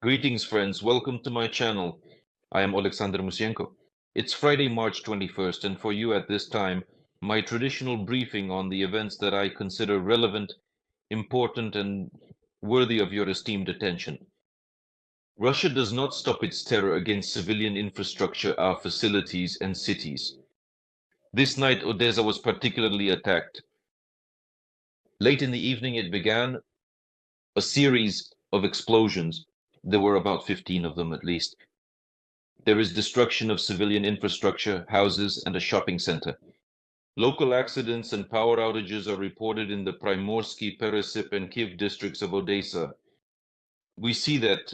Greetings, friends. Welcome to my channel. I am Alexander Musienko. It's Friday, March 21st, and for you at this time, my traditional briefing on the events that I consider relevant, important, and worthy of your esteemed attention. Russia does not stop its terror against civilian infrastructure, our facilities, and cities. This night, Odesa was particularly attacked. Late in the evening, it began a series of explosions. There were about 15 of them at least. There is destruction of civilian infrastructure, houses, and a shopping center. Local accidents and power outages are reported in the Primorsky, Peresyp, and Kiev districts of Odesa. We see that,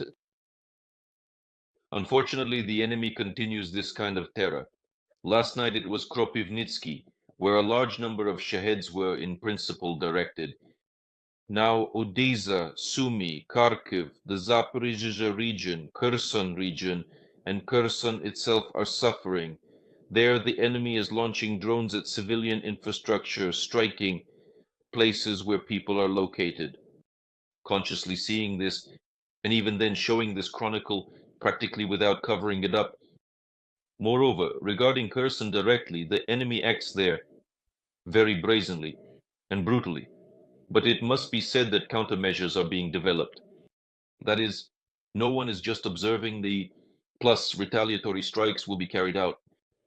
unfortunately, the enemy continues this kind of terror. Last night it was Kropivnitsky, where a large number of shaheeds were in principle directed. Now Odesa, Sumy, Kharkiv, the Zaporizhzhia region, Kherson region, and Kherson itself are suffering. There the enemy is launching drones at civilian infrastructure, striking places where people are located. Consciously seeing this, and even then showing this chronicle practically without covering it up. Moreover, regarding Kherson directly, the enemy acts there very brazenly and brutally. But it must be said that countermeasures are being developed. That is, no one is just observing plus retaliatory strikes will be carried out.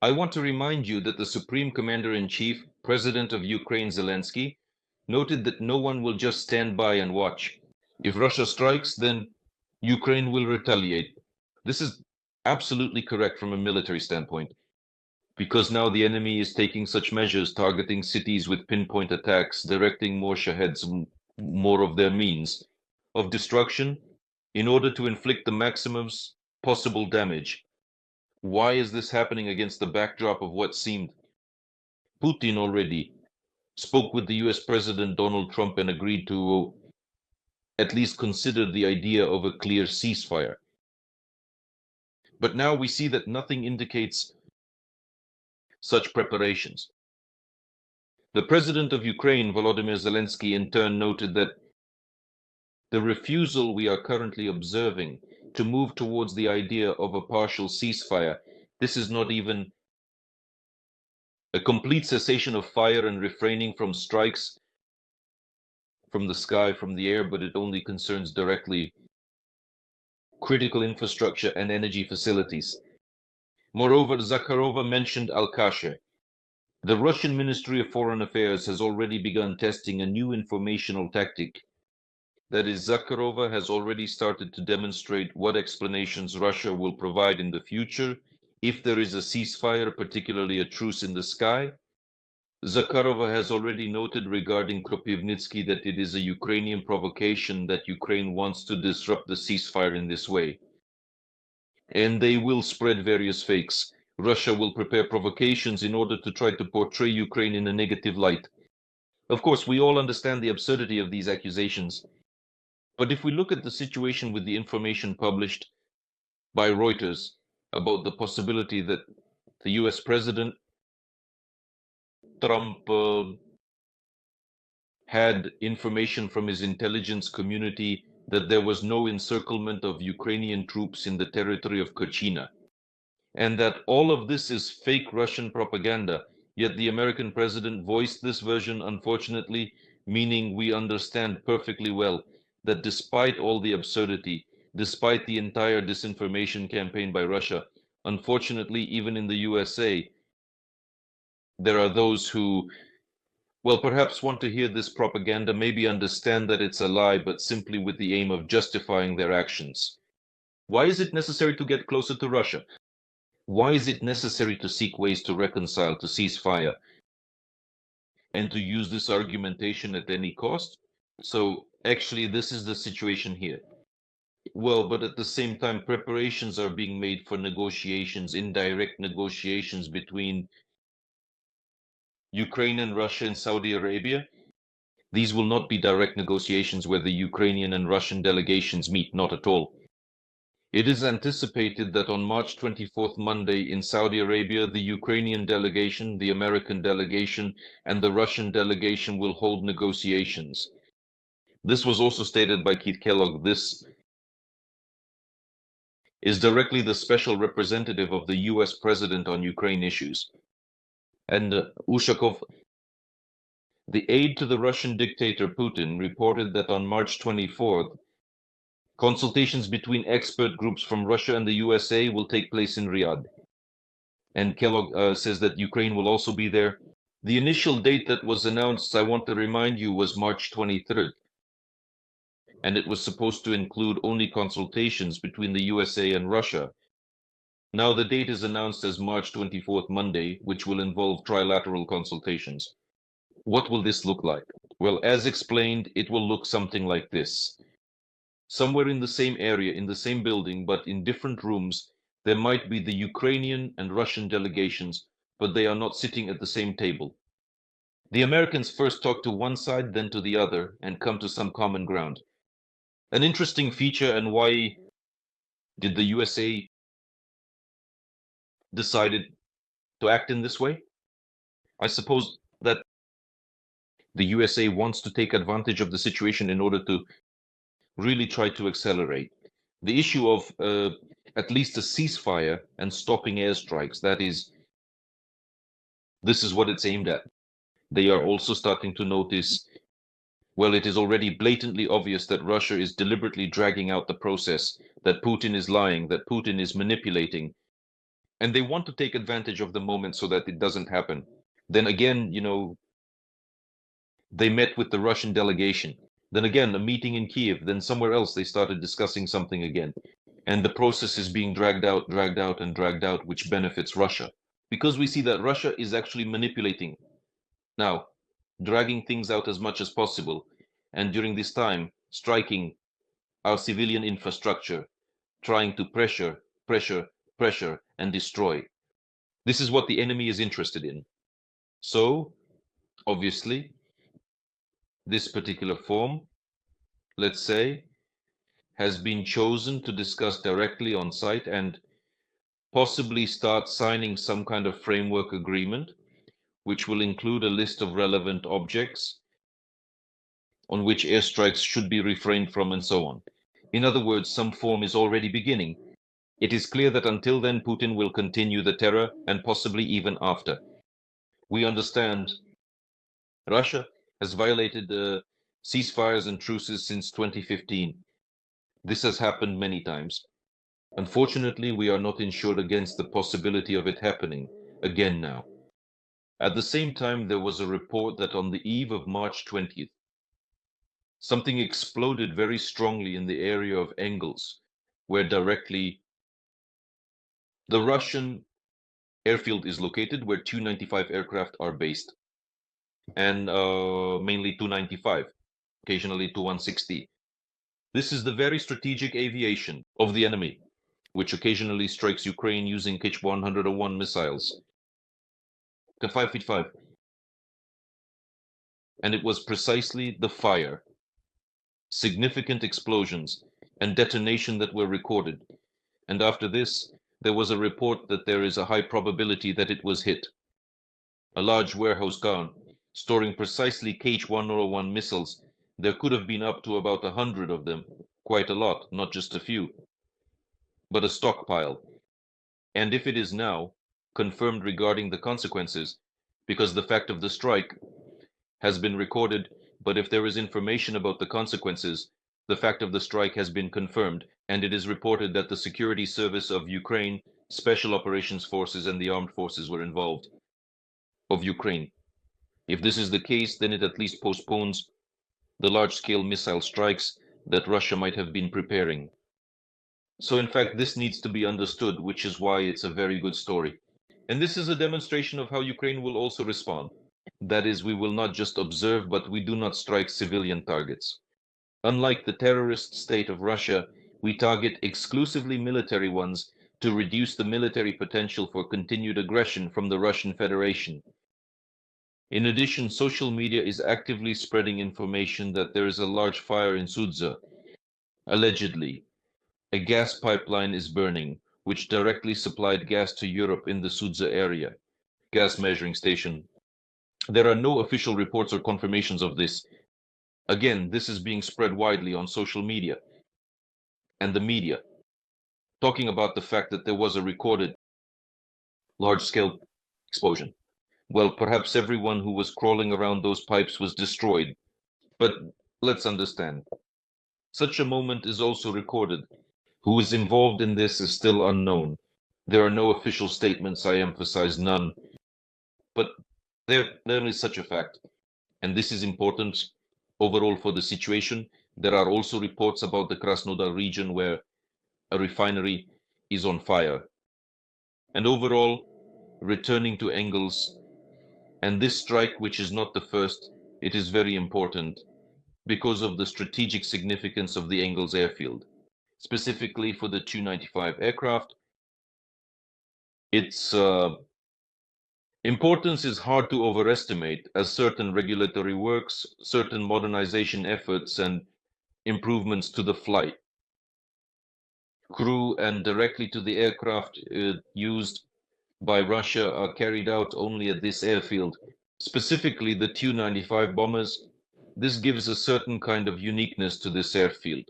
I want to remind you that the Supreme Commander-in-Chief, President of Ukraine Zelensky, noted that no one will just stand by and watch. If Russia strikes, then Ukraine will retaliate. This is absolutely correct from a military standpoint, because now the enemy is taking such measures, targeting cities with pinpoint attacks, directing more shaheeds, more of their means of destruction, in order to inflict the maximum possible damage. Why is this happening against the backdrop of what seemed? Putin already spoke with the US President Donald Trump and agreed to at least consider the idea of a clear ceasefire. But now we see that nothing indicates such preparations. The President of Ukraine, Volodymyr Zelensky, in turn noted that the refusal we are currently observing to move towards the idea of a partial ceasefire, this is not even a complete cessation of fire and refraining from strikes from the sky, from the air, but it only concerns directly critical infrastructure and energy facilities. Moreover, Zakharova mentioned Al-Kashe. The Russian Ministry of Foreign Affairs has already begun testing a new informational tactic. That is, Zakharova has already started to demonstrate what explanations Russia will provide in the future if there is a ceasefire, particularly a truce in the sky. Zakharova has already noted regarding Kropivnitsky that it is a Ukrainian provocation that Ukraine wants to disrupt the ceasefire in this way. And they will spread various fakes. Russia will prepare provocations in order to try to portray Ukraine in a negative light. Of course, we all understand the absurdity of these accusations. But if we look at the situation with the information published by Reuters about the possibility that the US President Trump had information from his intelligence community that there was no encirclement of Ukrainian troops in the territory of Kherson, and that all of this is fake Russian propaganda, yet the American president voiced this version, unfortunately, meaning we understand perfectly well that despite all the absurdity, despite the entire disinformation campaign by Russia, unfortunately, even in the USA, there are those who, well, perhaps want to hear this propaganda, maybe understand that it's a lie, but simply with the aim of justifying their actions. Why is it necessary to get closer to Russia? Why is it necessary to seek ways to reconcile, to cease fire, and to use this argumentation at any cost? So actually, this is the situation here. Well, but at the same time, preparations are being made for negotiations, indirect negotiations between Ukraine and Russia and Saudi Arabia. These will not be direct negotiations where the Ukrainian and Russian delegations meet, not at all. It is anticipated that on March 24th, Monday, in Saudi Arabia, the Ukrainian delegation, the American delegation, and the Russian delegation will hold negotiations. This was also stated by Keith Kellogg. This is directly the special representative of the US president on Ukraine issues. And Ushakov, the aide to the Russian dictator Putin, reported that on March 24th, consultations between expert groups from Russia and the USA will take place in Riyadh. And Kellogg says that Ukraine will also be there. The initial date that was announced, I want to remind you, was March 23rd. And it was supposed to include only consultations between the USA and Russia. Now the date is announced as March 24th, Monday, which will involve trilateral consultations. What will this look like? Well, as explained, it will look something like this. Somewhere in the same area, in the same building, but in different rooms, there might be the Ukrainian and Russian delegations, but they are not sitting at the same table. The Americans first talk to one side, then to the other, and come to some common ground. An interesting feature, and why did the USA decided to act in this way? I suppose that the USA wants to take advantage of the situation in order to really try to accelerate. The issue of at least a ceasefire and stopping airstrikes, this is what it's aimed at. They are also starting to notice, well, it is already blatantly obvious that Russia is deliberately dragging out the process, that Putin is lying, that Putin is manipulating, and they want to take advantage of the moment so that it doesn't happen. Then again, they met with the Russian delegation. Then again, a meeting in Kiev. Then somewhere else, they started discussing something again. And the process is being dragged out, and dragged out, which benefits Russia. Because we see that Russia is actually manipulating now, dragging things out as much as possible. And during this time, striking our civilian infrastructure, trying to pressure, and destroy. This is what the enemy is interested in. So, obviously, this particular form, let's say, has been chosen to discuss directly on site and possibly start signing some kind of framework agreement, which will include a list of relevant objects on which airstrikes should be refrained from and so on. In other words, some form is already beginning. It is clear that until then, Putin will continue the terror and possibly even after. We understand Russia has violated the ceasefires and truces since 2015. This has happened many times. Unfortunately, we are not insured against the possibility of it happening again now. At the same time, there was a report that on the eve of March 20th, something exploded very strongly in the area of Engels, where directly the Russian airfield is located, where Tu-95 aircraft are based, and mainly Tu-95, occasionally Tu-160. This is the very strategic aviation of the enemy, which occasionally strikes Ukraine using Kh-101 missiles. 5 feet 5. And it was precisely the fire, significant explosions, and detonation that were recorded. And after this, there was a report that there is a high probability that it was hit. A large warehouse gone, storing precisely Kh-101 missiles. There could have been up to about 100 of them, quite a lot, not just a few, but a stockpile. And if it is now confirmed regarding the consequences, because the fact of the strike has been recorded, but if there is information about the consequences, the fact of the strike has been confirmed, and it is reported that the security service of Ukraine, special operations forces, and the armed forces were involved of Ukraine. If this is the case, then it at least postpones the large-scale missile strikes that Russia might have been preparing. So in fact, this needs to be understood, which is why it's a very good story. And this is a demonstration of how Ukraine will also respond. That is, we will not just observe, but we do not strike civilian targets. Unlike the terrorist state of Russia, we target exclusively military ones to reduce the military potential for continued aggression from the Russian Federation. In addition, social media is actively spreading information that there is a large fire in Sudza. Allegedly, a gas pipeline is burning, which directly supplied gas to Europe in the Sudza area. Gas measuring station. There are no official reports or confirmations of this. Again, this is being spread widely on social media and the media. talking about the fact that there was a recorded large-scale explosion. Well, perhaps everyone who was crawling around those pipes was destroyed. But let's understand. Such a moment is also recorded. Who is involved in this is still unknown. There are no official statements, I emphasize none. But there is such a fact. And this is important overall for the situation. There are also reports about the Krasnodar region where a refinery is on fire. And overall, returning to Engels, and this strike, which is not the first, it is very important because of the strategic significance of the Engels airfield, specifically for the Tu-95 aircraft. Its importance is hard to overestimate, as certain regulatory works, certain modernization efforts, and improvements to the flight crew and directly to the aircraft used by Russia are carried out only at this airfield, specifically the Tu-95 bombers. This gives a certain kind of uniqueness to this airfield,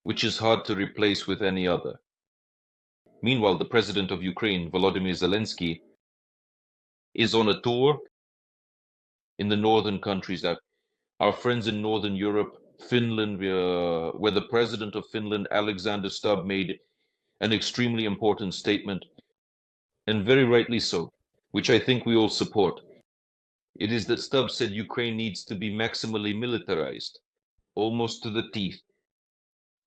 which is hard to replace with any other. Meanwhile, the president of Ukraine, Volodymyr Zelensky, is on a tour in the northern countries. Our friends in Northern Europe, Finland, where the president of Finland, Alexander Stubb, made an extremely important statement, and very rightly so, which I think we all support. It is that Stubb said Ukraine needs to be maximally militarized, almost to the teeth,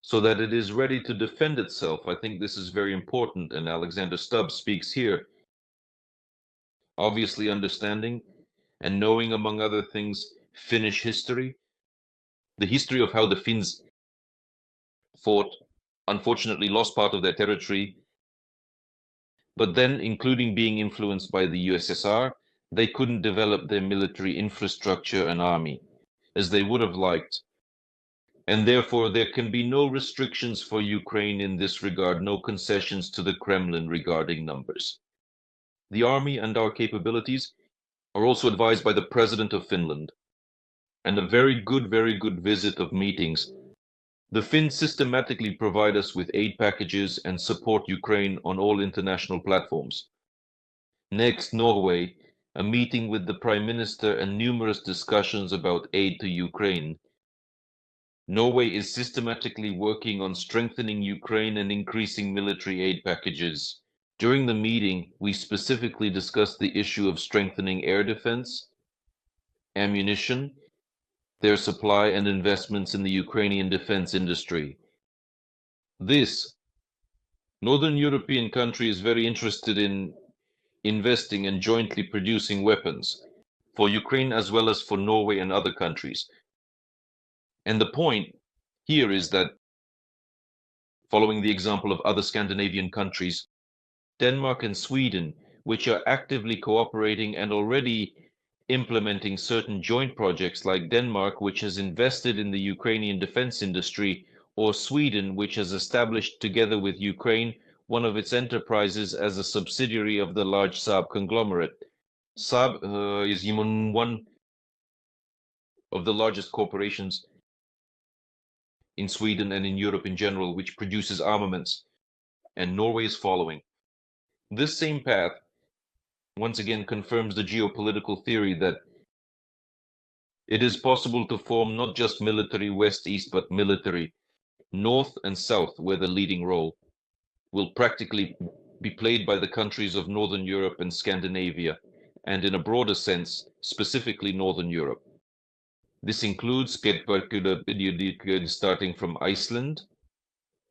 so that it is ready to defend itself. I think this is very important, and Alexander Stubb speaks here, obviously understanding and knowing, among other things, Finnish history, the history of how the Finns fought, unfortunately lost part of their territory, but then, including being influenced by the USSR, they couldn't develop their military infrastructure and army as they would have liked. And therefore, there can be no restrictions for Ukraine in this regard, no concessions to the Kremlin regarding numbers. The army and our capabilities are also advised by the President of Finland, and a very good visit of meetings. The Finns systematically provide us with aid packages and support Ukraine on all international platforms. Next, Norway, a meeting with the Prime Minister and numerous discussions about aid to Ukraine. Norway is systematically working on strengthening Ukraine and increasing military aid packages. During the meeting, we specifically discussed the issue of strengthening air defense, ammunition, their supply, and investments in the Ukrainian defense industry. This Northern European country is very interested in investing and jointly producing weapons for Ukraine as well as for Norway and other countries. And the point here is that, following the example of other Scandinavian countries, Denmark and Sweden, which are actively cooperating and already implementing certain joint projects, like Denmark, which has invested in the Ukrainian defense industry, or Sweden, which has established together with Ukraine one of its enterprises as a subsidiary of the large Saab conglomerate. Saab is one of the largest corporations in Sweden and in Europe in general, which produces armaments, and Norway is following. This same path once again confirms the geopolitical theory that it is possible to form not just military west-east, but military north and south, where the leading role will practically be played by the countries of Northern Europe and Scandinavia, and in a broader sense, specifically Northern Europe. This includes starting from Iceland,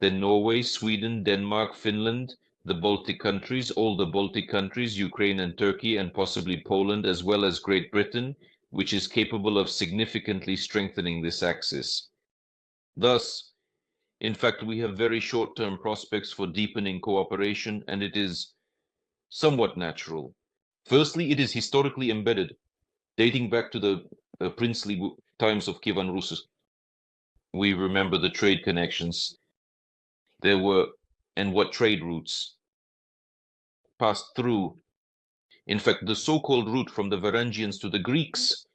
then Norway, Sweden, Denmark, Finland, the Baltic countries, all the Baltic countries, Ukraine and Turkey, and possibly Poland, as well as Great Britain, which is capable of significantly strengthening this axis. Thus, in fact, we have very short-term prospects for deepening cooperation, and it is somewhat natural. Firstly, it is historically embedded, dating back to the princely times of Kievan Rus. We remember the trade connections there were and what trade routes passed through. In fact, the so-called route from the Varangians to the Greeks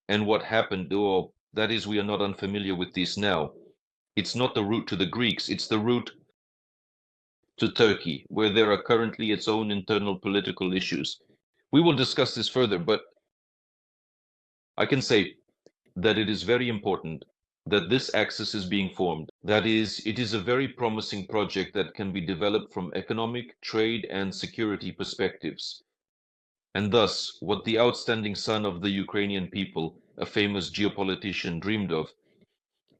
and what happened, or that is, we are not unfamiliar with this now. It's not the route to the Greeks, it's the route to Turkey, where there are currently its own internal political issues. We will discuss this further, but I can say that it is very important that this axis is being formed. That is, it is a very promising project that can be developed from economic, trade, and security perspectives. And thus, what the outstanding son of the Ukrainian people, a famous geopolitician, dreamed of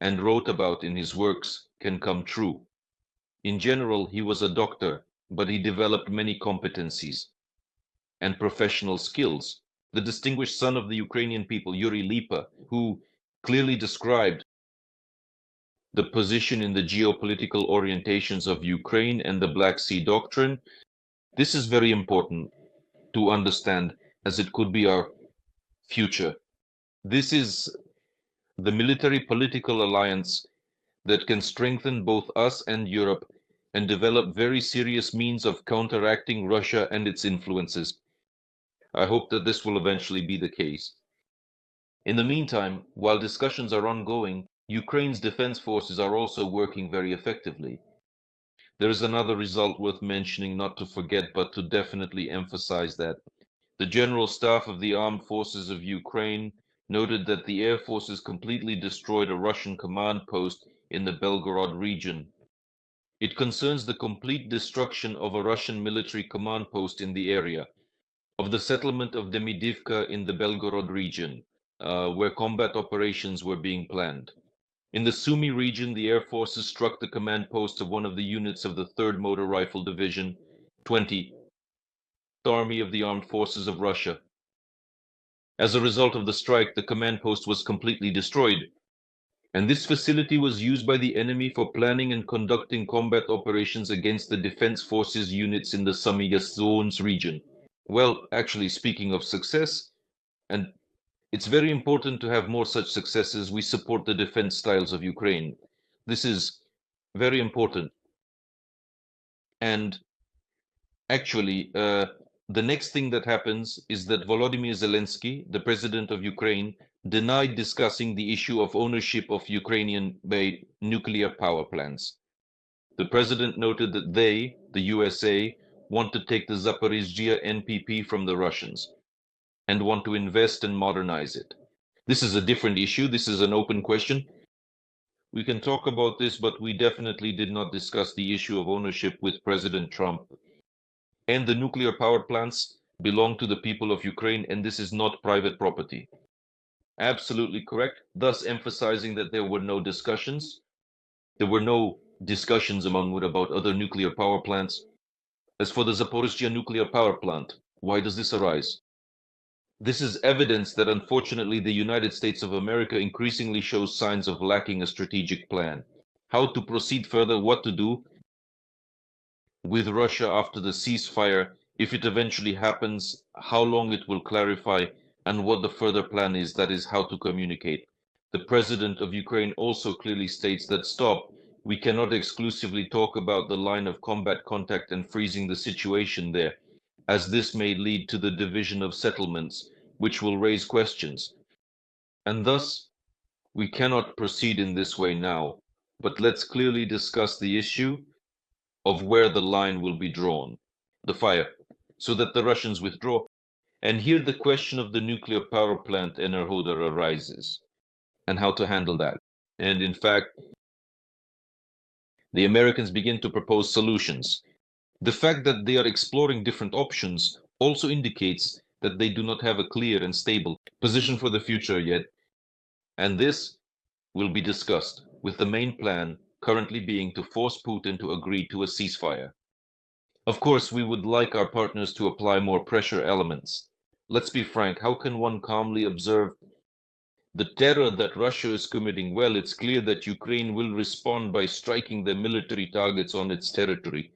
and wrote about in his works can come true. In general, he was a doctor, but he developed many competencies and professional skills. The distinguished son of the Ukrainian people, Yuri Lipa, who clearly described the position in the geopolitical orientations of Ukraine and the Black Sea Doctrine. This is very important to understand as it could be our future. This is the military political alliance that can strengthen both us and Europe and develop very serious means of counteracting Russia and its influences. I hope that this will eventually be the case. In the meantime, while discussions are ongoing, Ukraine's defense forces are also working very effectively. There is another result worth mentioning, not to forget, but to definitely emphasize that. The General Staff of the Armed Forces of Ukraine noted that the Air Forces completely destroyed a Russian command post in the Belgorod region. It concerns the complete destruction of a Russian military command post in the area of the settlement of Demidivka in the Belgorod region, where combat operations were being planned. In the Sumy region, the Air Forces struck the command post of one of the units of the 3rd Motor Rifle Division, 20th Army of the Armed Forces of Russia. As a result of the strike, the command post was completely destroyed, and this facility was used by the enemy for planning and conducting combat operations against the Defense Forces units in the Sumy zones region. Well, actually, speaking of success, and it's very important to have more such successes. We support the defense styles of Ukraine. This is very important. And actually, the next thing that happens is that Volodymyr Zelensky, the president of Ukraine, denied discussing the issue of ownership of Ukrainian-made nuclear power plants. The president noted that they, the USA, want to take the Zaporizhzhia NPP from the Russians and want to invest and modernize it. This is a different issue. This is an open question. We can talk about this, but we definitely did not discuss the issue of ownership with President Trump. And the nuclear power plants belong to the people of Ukraine, and this is not private property. Absolutely correct, thus emphasizing that there were no discussions. There were no discussions among what about other nuclear power plants. As for the Zaporizhzhia nuclear power plant, why does this arise? This is evidence that unfortunately the United States of America increasingly shows signs of lacking a strategic plan. How to proceed further, what to do with Russia after the ceasefire, if it eventually happens, how long it will clarify, and what the further plan is, that is how to communicate. The president of Ukraine also clearly states that stop, we cannot exclusively talk about the line of combat contact and freezing the situation there, as this may lead to the division of settlements, which will raise questions. And thus, we cannot proceed in this way now, but let's clearly discuss the issue of where the line will be drawn, the fire, so that the Russians withdraw. And here the question of the nuclear power plant Enerhodar arises, and how to handle that. And in fact, the Americans begin to propose solutions. The fact that they are exploring different options also indicates that they do not have a clear and stable position for the future yet, and this will be discussed, with the main plan currently being to force Putin to agree to a ceasefire. Of course, we would like our partners to apply more pressure elements. Let's be frank, how can one calmly observe the terror that Russia is committing? Well, it's clear that Ukraine will respond by striking their military targets on its territory.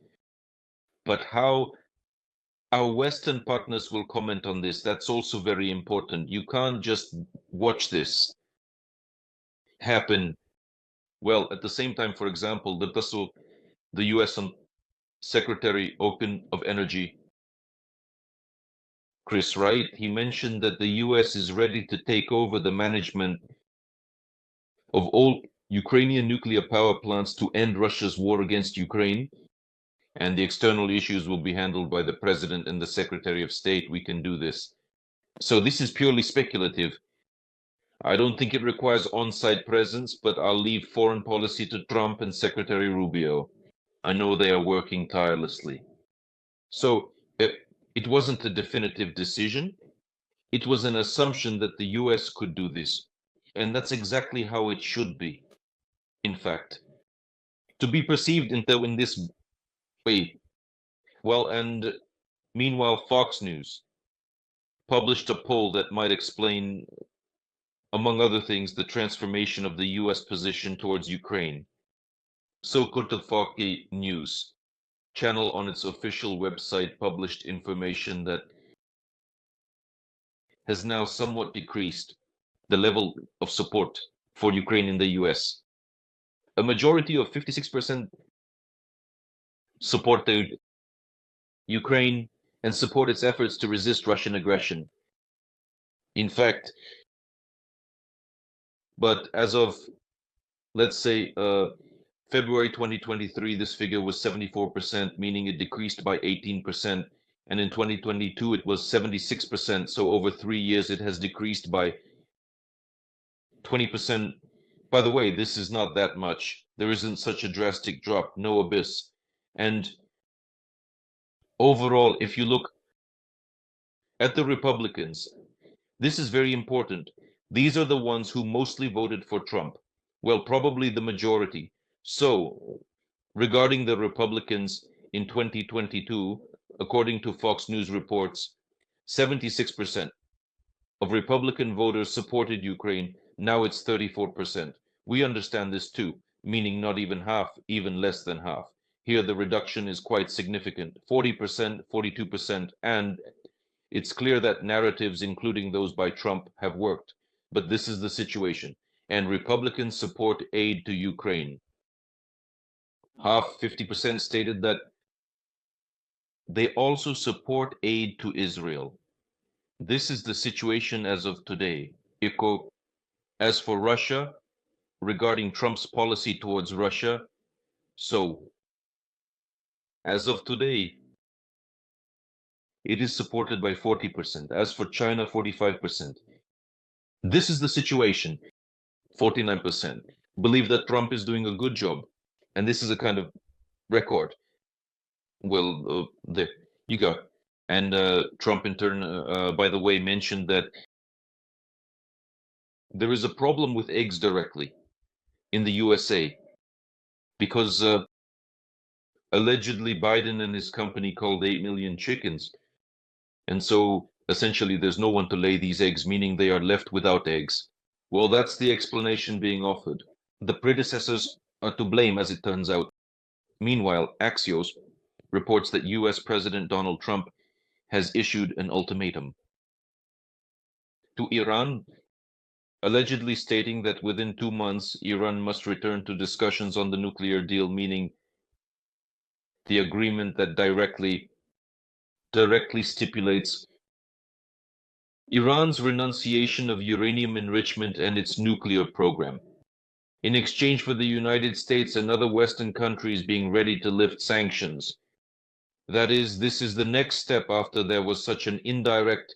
But how our Western partners will comment on this, that's also very important. You can't just watch this happen. Well, at the same time, for example, the US Secretary of Energy, Chris Wright, he mentioned that the US is ready to take over the management of all Ukrainian nuclear power plants to end Russia's war against Ukraine. and the external issues will be handled by the President and the Secretary of State. We can do this. So this is purely speculative. I don't think it requires on-site presence, but I'll leave foreign policy to Trump and Secretary Rubio. I know they are working tirelessly. So it wasn't a definitive decision. It was an assumption that the US could do this. And that's exactly how it should be, in fact. To be perceived in this way. Well, and meanwhile, Fox News published a poll that might explain, among other things, the transformation of the US position towards Ukraine. So Fox News channel on its official website published information that has now somewhat decreased the level of support for Ukraine in the US. A majority of 56% supported Ukraine and support its efforts to resist Russian aggression. In fact, but as of, let's say, February 2023, this figure was 74%, meaning it decreased by 18%. And in 2022, it was 76%. So over 3 years, it has decreased by 20%. By the way, this is not that much. There isn't such a drastic drop, no abyss. And overall, if you look at the Republicans, this is very important. These are the ones who mostly voted for Trump. Well, probably the majority. So, regarding the Republicans in 2022, according to Fox News reports, 76% of Republican voters supported Ukraine. Now it's 34%. We understand this too, meaning not even half, even less than half. Here the reduction is quite significant, 40%, 42%, and it's clear that narratives, including those by Trump, have worked. But this is the situation, and Republicans support aid to Ukraine. Half, 50%, stated that they also support aid to Israel. This is the situation as of today. As for Russia, regarding Trump's policy towards Russia, so as of today, it is supported by 40%. As for China, 45%. This is the situation. 49% believe that Trump is doing a good job. And this is a kind of record. Well, there you go. And Trump, in turn, by the way, mentioned that there is a problem with eggs directly in the USA because allegedly Biden and his company called 8 million chickens. And so essentially there's no one to lay these eggs, meaning they are left without eggs. Well, that's the explanation being offered. The predecessors are to blame, as it turns out. Meanwhile, Axios reports that US President Donald Trump has issued an ultimatum to Iran, allegedly stating that within 2 months, Iran must return to discussions on the nuclear deal, meaning the agreement that directly stipulates Iran's renunciation of uranium enrichment and its nuclear program, in exchange for the United States and other Western countries being ready to lift sanctions. That is, this is the next step after there was such an indirect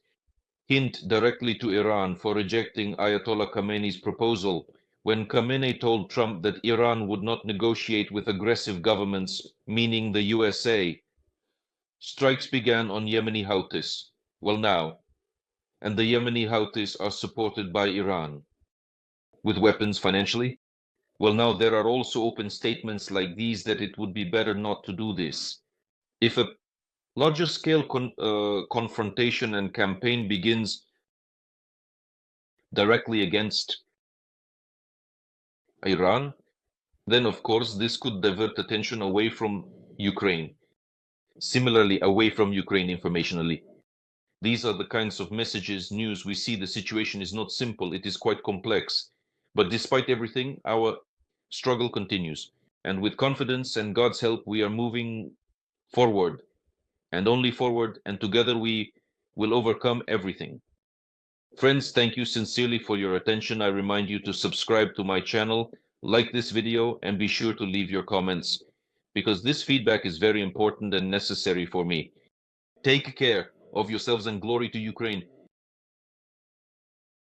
hint directly to Iran for rejecting Ayatollah Khamenei's proposal when Khamenei told Trump that Iran would not negotiate with aggressive governments, meaning the USA. Strikes began on Yemeni Houthis. Well, now, and the Yemeni Houthis are supported by Iran with weapons financially. Well, now there are also open statements like these that it would be better not to do this. If a larger scale confrontation and campaign begins directly against Iran, then of course this could divert attention away from Ukraine. Similarly, away from Ukraine informationally. These are the kinds of messages, news we see. The situation is not simple, it is quite complex. But despite everything, our struggle continues. And with confidence and God's help, we are moving forward. And only forward, and together we will overcome everything. Friends, thank you sincerely for your attention. I remind you to subscribe to my channel, like this video, and be sure to leave your comments because this feedback is very important and necessary for me. Take care of yourselves and glory to Ukraine.